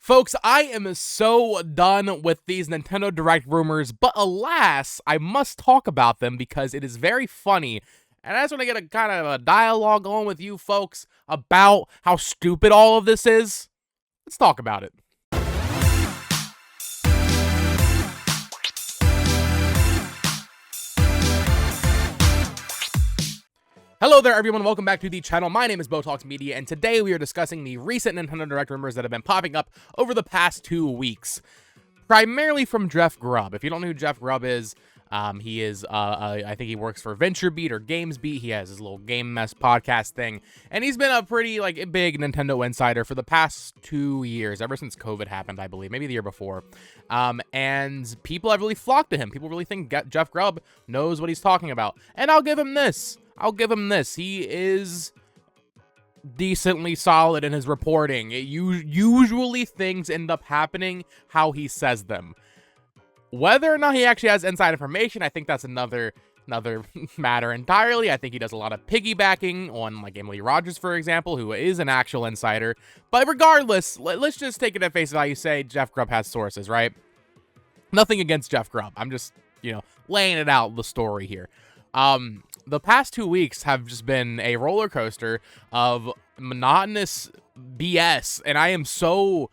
Folks, I am so done with these Nintendo Direct rumors, but alas, I must talk about them because it is very funny. And I just want to get a kind of a dialogue going with you folks about how stupid all of this is. Let's talk about it. Hello there, everyone. Welcome back to the channel. My name is Botox Media, and today we are discussing the recent Nintendo Direct rumors that have been popping up over the past 2 weeks, primarily from Jeff Grubb. If you don't know who Jeff Grubb is, he is, I think he works for VentureBeat or GamesBeat. He has his little Game Mess podcast thing, and he's been a pretty, big Nintendo insider for the past 2 years, ever since COVID happened, I believe, maybe the year before. And people have really flocked to him. People really think Jeff Grubb knows what he's talking about, and I'll give him this. He is decently solid in his reporting. Usually things end up happening how he says them. Whether or not he actually has inside information, I think that's another matter entirely. I think he does a lot of piggybacking on, Emily Rogers, for example, who is an actual insider. But regardless, let's just take it at face value. Say Jeff Grubb has sources, right? Nothing against Jeff Grubb. I'm just, laying it out, the story here. The past 2 weeks have just been a roller coaster of monotonous BS, and I'm so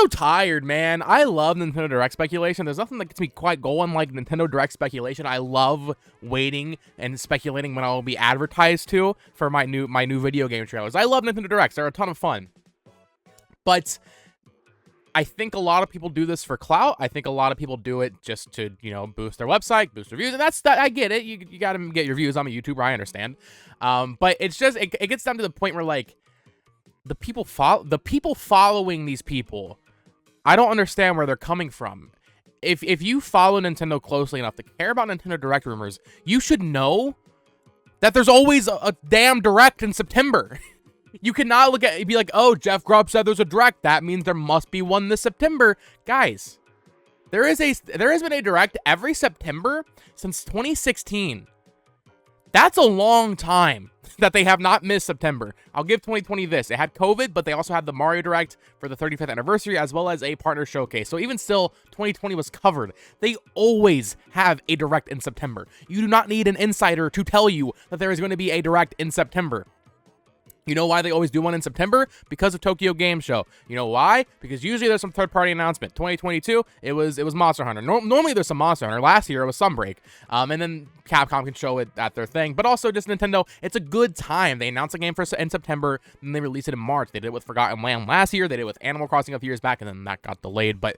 tired, man. I love Nintendo Direct speculation. There's nothing that gets me quite going like Nintendo Direct speculation. I love waiting and speculating when I'll be advertised to for my new video game trailers. I love Nintendo Directs. They're a ton of fun. But I think a lot of people do this for clout. I think a lot of people do it just to, boost their website, boost reviews, and I get it. You got to get your views. I'm a YouTuber, I understand. But it's just it gets down to the point where the people following these people, I don't understand where they're coming from. If you follow Nintendo closely enough to care about Nintendo Direct rumors, you should know that there's always a damn Direct in September. You cannot look at it and be like, oh, Jeff Grubb said there's a Direct. That means there must be one this September. Guys, there has been a Direct every September since 2016. That's a long time that they have not missed September. I'll give 2020 this. It had COVID, but they also had the Mario Direct for the 35th anniversary, as well as a partner showcase. So even still, 2020 was covered. They always have a Direct in September. You do not need an insider to tell you that there is going to be a Direct in September. You know why they always do one in September? Because of Tokyo Game Show. You know why? Because usually there's some third-party announcement. 2022, it was Monster Hunter. Normally there's some Monster Hunter. Last year it was Sunbreak. And then Capcom can show it at their thing. But also just Nintendo, it's a good time. They announced a game in September, then they released it in March. They did it with Forgotten Land last year. They did it with Animal Crossing a few years back, and then that got delayed. But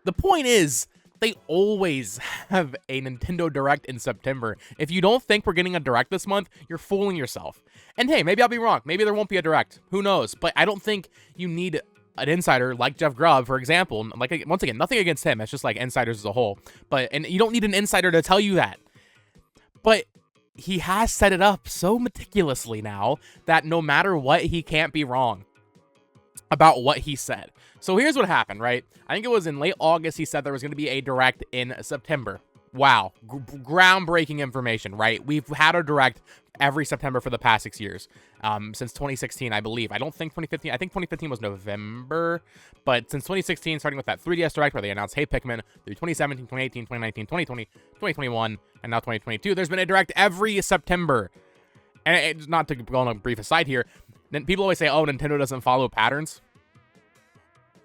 the point is, they always have a Nintendo Direct in September. If you don't think we're getting a Direct this month, you're fooling yourself. And hey, maybe I'll be wrong. Maybe there won't be a Direct. Who knows? But I don't think you need an insider like Jeff Grubb, for example. Once again, nothing against him. It's just insiders as a whole. And you don't need an insider to tell you that. But he has set it up so meticulously now that no matter what, he can't be wrong about what he said. So here's what happened, right? I think it was in late August he said there was going to be a Direct in September. Wow. Groundbreaking information, right? We've had a Direct every September for the past 6 years. Since 2016, I believe. I don't think 2015. I think 2015 was November. But since 2016, starting with that 3DS Direct where they announced Hey Pikmin, through 2017, 2018, 2019, 2020, 2021, and now 2022, there's been a Direct every September. And not to go on a brief aside here, people always say, oh, Nintendo doesn't follow patterns.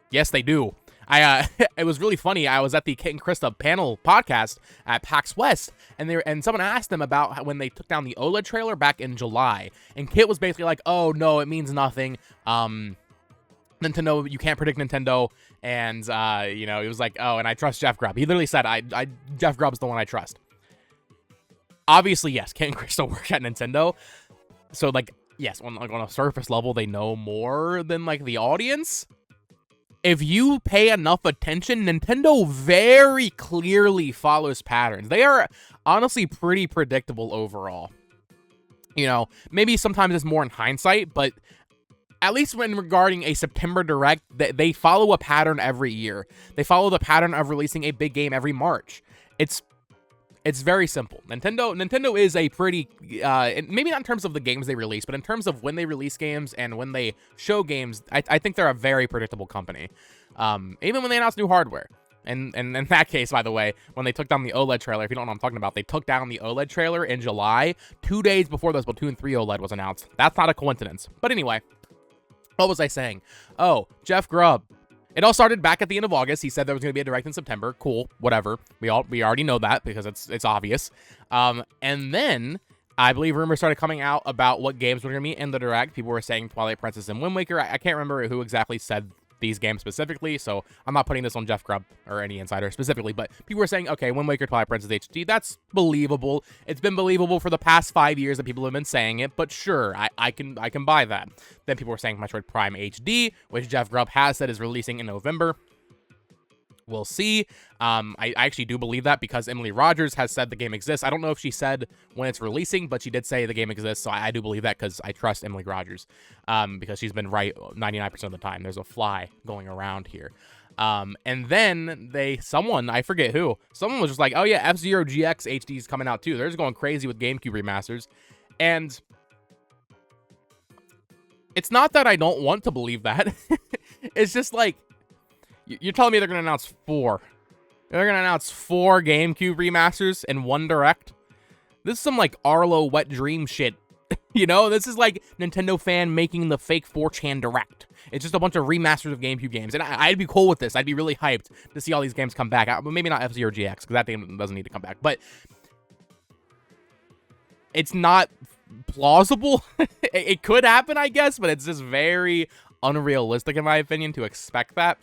Yes, they do. It was really funny. I was at the Kit and Krista panel podcast at PAX West, and someone asked them about when they took down the OLED trailer back in July, and Kit was basically like, "Oh no, it means nothing. Nintendo, you can't predict Nintendo." And he was like, "Oh, and I trust Jeff Grubb." He literally said, Jeff Grubb's the one I trust." Obviously, yes, Kit and Krista work at Nintendo, so yes, on a surface level, they know more than the audience. If you pay enough attention, Nintendo very clearly follows patterns. They are honestly pretty predictable overall. Maybe sometimes it's more in hindsight, but at least when regarding a September Direct, they follow a pattern every year. They follow the pattern of releasing a big game every March. It's It's very simple. Nintendo is a pretty, maybe not in terms of the games they release, but in terms of when they release games and when they show games, I think they're a very predictable company. Even when they announce new hardware. And in that case, by the way, when they took down the OLED trailer, if you don't know what I'm talking about, they took down the OLED trailer in July, 2 days before the Splatoon 3 OLED was announced. That's not a coincidence. But anyway, what was I saying? Oh, Jeff Grubb. It all started back at the end of August. He said there was going to be a Direct in September. Cool, whatever. We already know that because it's obvious. And then I believe rumors started coming out about what games were going to be in the Direct. People were saying Twilight Princess and Wind Waker. I can't remember who exactly said these games specifically, so I'm not putting this on Jeff Grubb or any insider specifically, but people were saying, okay, Wind Waker, Twilight Princess HD, that's believable. It's been believable for the past 5 years that people have been saying it, but sure, I can buy that. Then people were saying Metroid Prime HD, which Jeff Grubb has said is releasing in November. We'll see. I actually do believe that because Emily Rogers has said the game exists. I don't know if she said when it's releasing, but she did say the game exists, so I do believe that because I trust Emily Rogers because she's been right 99% of the time. There's a fly going around here. And then someone, I forget who, someone was just like, oh yeah, F-Zero GX HD is coming out too. They're just going crazy with GameCube remasters. And it's not that I don't want to believe that. It's just like, you're telling me they're going to announce 4. They're going to announce 4 GameCube remasters in one Direct? This is some, like, Arlo wet dream shit. You know? This is, like, Nintendo fan making the fake 4chan Direct. It's just a bunch of remasters of GameCube games. And I'd be cool with this. I'd be really hyped to see all these games come back. Maybe not F-Zero GX, because that game doesn't need to come back. But it's not plausible. It could happen, I guess, but it's just very unrealistic, in my opinion, to expect that.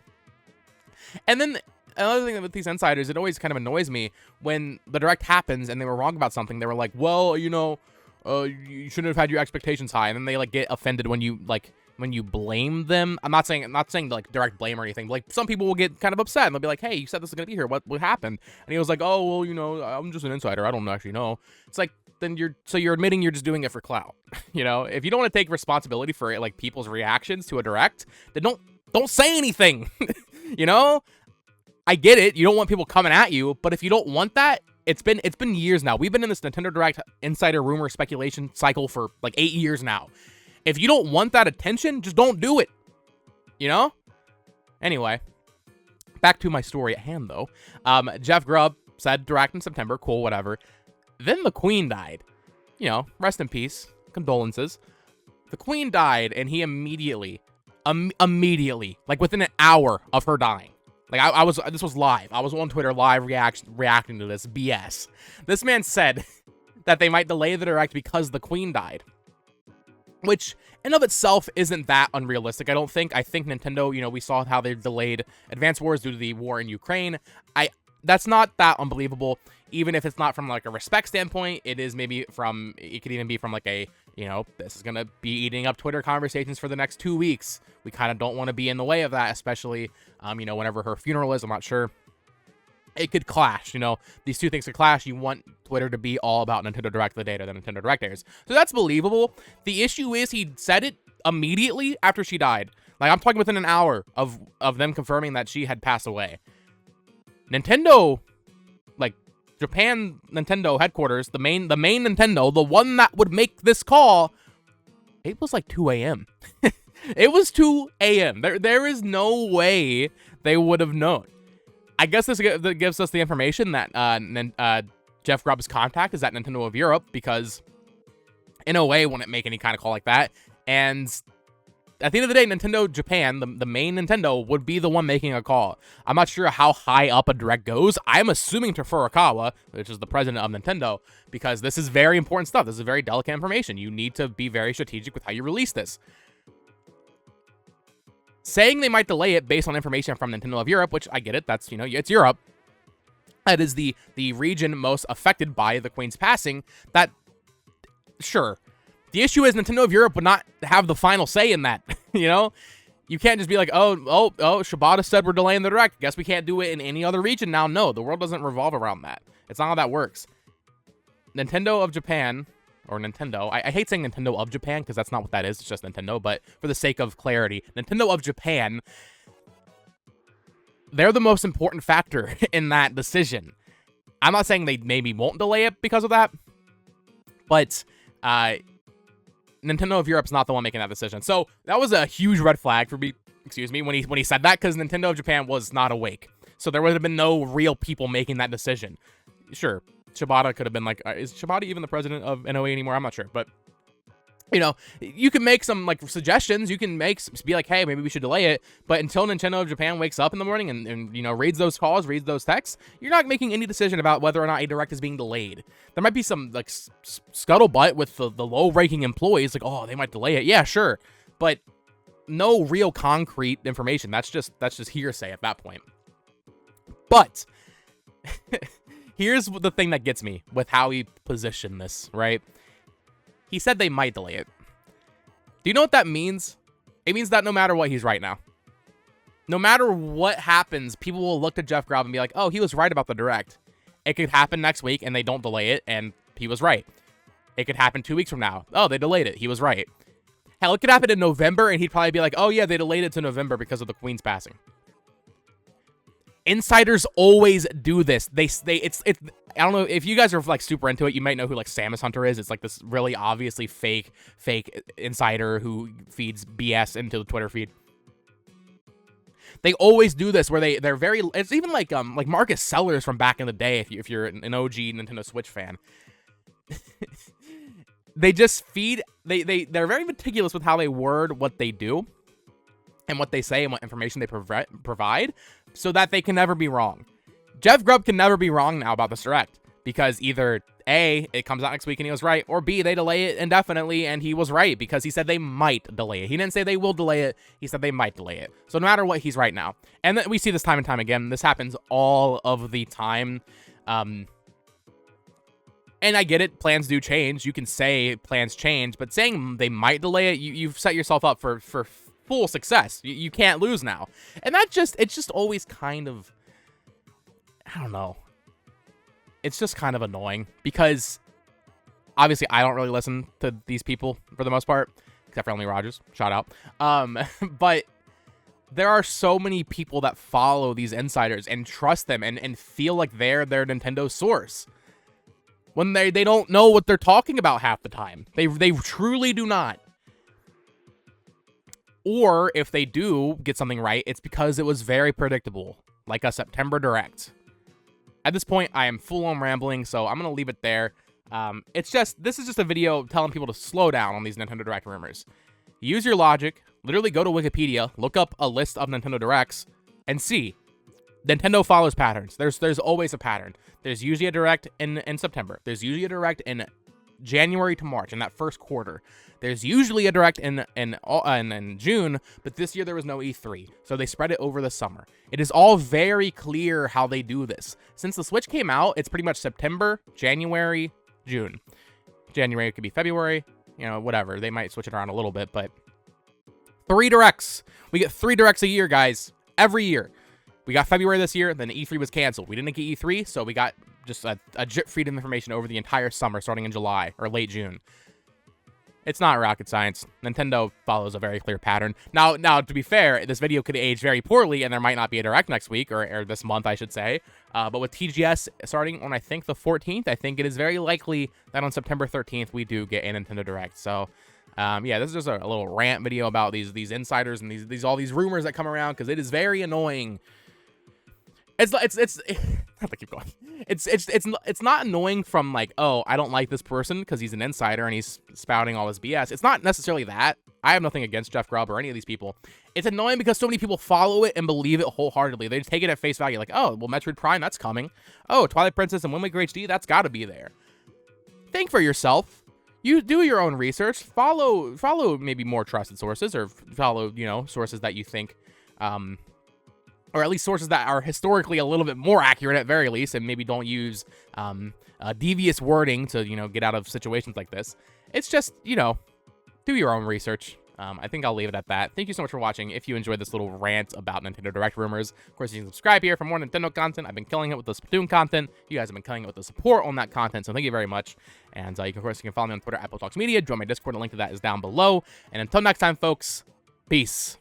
And then another thing with these insiders, it always kind of annoys me when the Direct happens and they were wrong about something. They were like, well, you know, you shouldn't have had your expectations high. And then they like get offended when you blame them. I'm not saying like direct blame or anything, but like some people will get kind of upset and they'll be like, hey, you said this is going to be here. What happened? And he was like, oh, well, you know, I'm just an insider. I don't actually know. It's like, then you're admitting you're just doing it for clout. You know, if you don't want to take responsibility for like people's reactions to a Direct, then don't say anything. You know, I get it. You don't want people coming at you, but if you don't want that, it's been years now. We've been in this Nintendo Direct insider rumor speculation cycle for like 8 years now. If you don't want that attention, just don't do it. You know? Anyway, back to my story at hand though. Jeff Grubb said Direct in September, cool, whatever. Then the Queen died. You know, rest in peace. Condolences. The Queen died and he immediately, like within an hour of her dying. Like this was live. I was on Twitter live reacting to this BS. This man said that they might delay the Direct because the Queen died. Which in of itself isn't that unrealistic, I don't think. I think Nintendo, you know, we saw how they delayed Advance Wars due to the war in Ukraine. That's not that unbelievable. Even if it's not from like a respect standpoint, it could even be from like a, you know, this is going to be eating up Twitter conversations for the next 2 weeks. We kind of don't want to be in the way of that, especially, you know, whenever her funeral is, I'm not sure. It could clash, you know, these two things could clash. You want Twitter to be all about Nintendo Direct the day that Nintendo Direct airs. So that's believable. The issue is he said it immediately after she died. Like, I'm talking within an hour of them confirming that she had passed away. Nintendo, like, Japan Nintendo headquarters, the main Nintendo, the one that would make this call, it was like 2 a.m. It was 2 a.m. There is no way they would have known. I guess this gives us the information that Jeff Grubb's contact is at Nintendo of Europe, because in a way wouldn't make any kind of call like that. And at the end of the day, Nintendo Japan, the main Nintendo, would be the one making a call. I'm not sure how high up a Direct goes. I'm assuming to Furukawa, which is the president of Nintendo, because this is very important stuff. This is very delicate information. You need to be very strategic with how you release this. Saying they might delay it based on information from Nintendo of Europe, which I get it, that's, you know, it's Europe. That is the region most affected by the Queen's passing. That, sure. The issue is Nintendo of Europe would not have the final say in that, you know? You can't just be like, oh, Shibata said we're delaying the Direct. Guess we can't do it in any other region now. No, the world doesn't revolve around that. It's not how that works. Nintendo of Japan, or Nintendo, I hate saying Nintendo of Japan because that's not what that is. It's just Nintendo, but for the sake of clarity, Nintendo of Japan, they're the most important factor in that decision. I'm not saying they maybe won't delay it because of that, but Nintendo of Europe's not the one making that decision. So that was a huge red flag for me, when he said that, because Nintendo of Japan was not awake. So there would have been no real people making that decision. Sure, Shibata could have been like, is Shibata even the president of NOA anymore? I'm not sure, but you know, you can make some like suggestions. You can be like, hey, maybe we should delay it. But until Nintendo of Japan wakes up in the morning and you know, reads those calls, reads those texts, you're not making any decision about whether or not a direct is being delayed. There might be some like scuttlebutt with the low-ranking employees, like, oh, they might delay it. Yeah, sure, but no real concrete information. That's just hearsay at that point. But here's the thing that gets me with how he positioned this, right? He said they might delay it. Do you know what that means? It means that no matter what, he's right now. No matter what happens, people will look to Jeff Grubb and be like, oh, he was right about the direct. It could happen next week and they don't delay it, and he was right. It could happen 2 weeks from now. Oh, they delayed it. He was right. Hell, it could happen in November and he'd probably be like, oh yeah, they delayed it to November because of the Queen's passing. Insiders always do this. It's I don't know if you guys are like super into it. You might know who like Samus Hunter is. It's like this really obviously fake insider who feeds BS into the Twitter feed. They always do this where they're very. It's even like Marcus Sellers from back in the day. If you're an OG Nintendo Switch fan, they just feed. They're very meticulous with how they word what they do, and what they say and what information they provide, so that they can never be wrong. Jeff Grubb can never be wrong now about this direct, because either A, it comes out next week and he was right, or B, they delay it indefinitely and he was right because he said they might delay it. He didn't say they will delay it, he said they might delay it. So no matter what, he's right now. And we see this time and time again. This happens all of the time. And I get it, plans do change. You can say plans change, but saying they might delay it, you've set yourself up for full success. You can't lose now. And it's just always kind of, I don't know. It's just kind of annoying because obviously I don't really listen to these people for the most part, except for Emily Rogers. Shout out. But there are so many people that follow these insiders and trust them and feel like they're their Nintendo source when they don't know what they're talking about half the time. They truly do not. Or if they do get something right, it's because it was very predictable, like a September Direct. At this point, I am full on rambling, so I'm going to leave it there. This is just a video telling people to slow down on these Nintendo Direct rumors. Use your logic, literally go to Wikipedia, look up a list of Nintendo Directs, and see. Nintendo follows patterns. There's always a pattern. There's usually a Direct in September. There's usually a Direct in January to March, in that first quarter. There's usually a Direct in June, but this year there was no E3, so they spread it over the summer. It is all very clear how they do this. Since the Switch came out, it's pretty much September, January, June. January could be February, you know, whatever. They might switch it around a little bit, but 3 Directs. We get 3 Directs a year, guys, every year. We got February this year, then E3 was canceled. We didn't get E3, so we got just a drip feed of information over the entire summer, starting in July or late June. It's not rocket science. Nintendo follows a very clear pattern. Now, to be fair, this video could age very poorly, and there might not be a Direct next week, or this month, I should say. But with TGS starting on, I think, the 14th, I think it is very likely that on September 13th, we do get a Nintendo Direct. So, yeah, this is just a little rant video about these insiders and all these rumors that come around, because it is very annoying. It's I have to keep going. It's not annoying from like, oh, I don't like this person because he's an insider and he's spouting all this BS. It's not necessarily that. I have nothing against Jeff Grubb or any of these people. It's annoying because so many people follow it and believe it wholeheartedly. They just take it at face value, like, oh, well, Metroid Prime, that's coming. Oh, Twilight Princess and Wind Waker HD, that's got to be there. Think for yourself. You do your own research. Follow maybe more trusted sources, or follow, you know, sources that you think, or at least sources that are historically a little bit more accurate at very least, and maybe don't use devious wording to, you know, get out of situations like this. It's just, you know, do your own research. I think I'll leave it at that. Thank you so much for watching. If you enjoyed this little rant about Nintendo Direct rumors, of course, you can subscribe here for more Nintendo content. I've been killing it with the Splatoon content. You guys have been killing it with the support on that content, so thank you very much. And you can follow me on Twitter, @BoTalksMedia. Join my Discord. The link to that is down below. And until next time, folks, peace.